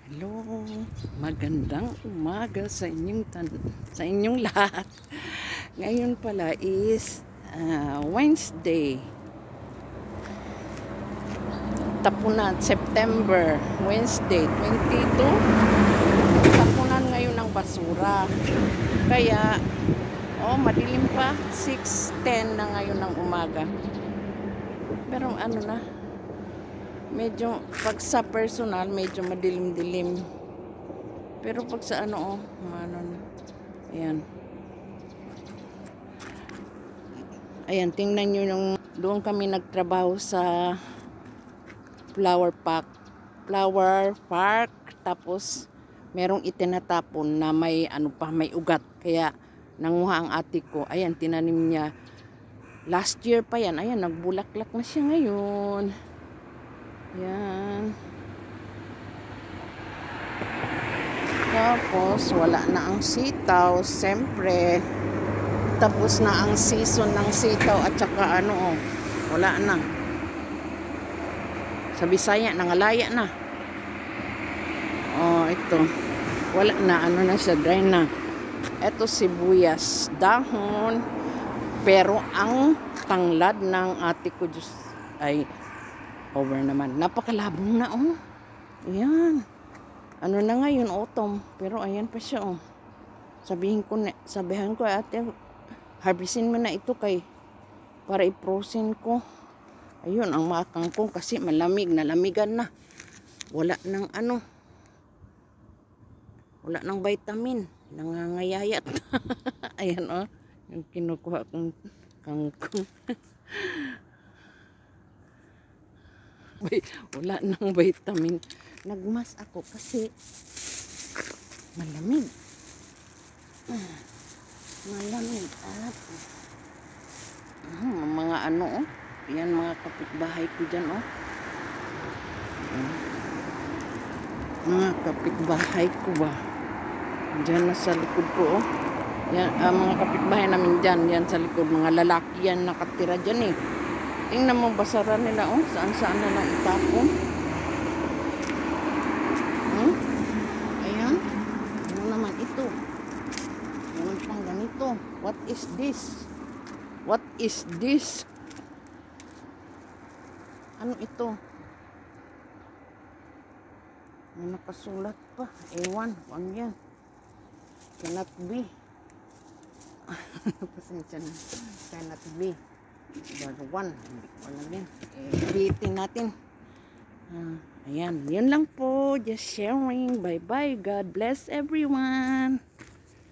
Hello, magandang umaga sa inyong lahat. Ngayon pala is Wednesday. Tapunan, September, Wednesday 22. Tapunan ngayon ng basura. Kaya madilim pa, 6:10 na ngayon ng umaga. Pero ano na, medyo pag sa personal medyo madilim-dilim, pero pag sa ano ayan, tingnan nyo yung doon kami nagtrabaho sa flower park, tapos merong itinatapon na may may ugat, kaya nanguha ang ate ko. Ayan, tinanim niya last year pa yan. Ayan, nagbulaklak na siya ngayon. Yan. Tapos, wala na ang sitaw. Siyempre, tapos na ang season ng sitaw at saka wala na. Sa Bisaya, nangalaya na. Ito. Wala na. Na siya, dry na. Ito, sibuyas. Dahon. Pero, ang tanglad ng ate ko, Diyos, ay over naman. Napakalabong na, Ayan. Ano na ngayon, autumn. Pero ayan pa siya, sabihan ko, ate, harvestin mo na ito para i-frozen ko. Ayun, ang mga kangkong kasi malamig, nalamigan na. Wala ng wala ng vitamin. Nangangayayat. Ayan, yung kinukuha kong kangkong. Wala nang vitamin. Nagmas ako kasi malamig. Malamig at mga yan, mga kapitbahay ko dyan, mga kapitbahay ko ba dyan na sa likod ko, yan, mga kapitbahay namin dyan, yan sa likod, mga lalaki yan nakatira dyan Tingnan mo, basara nila, saan na lang itapon. Ayan. Ano naman ito? Naman pang ganito. What is this? What is this? Ano ito? May nakasulat pa. Ewan. Ano yan? Cannot be. Pasensya na. Cannot be. One. Hindi ko alam yan. Bitin natin. Ayan. Yun lang po. Just sharing. Bye-bye. God bless everyone.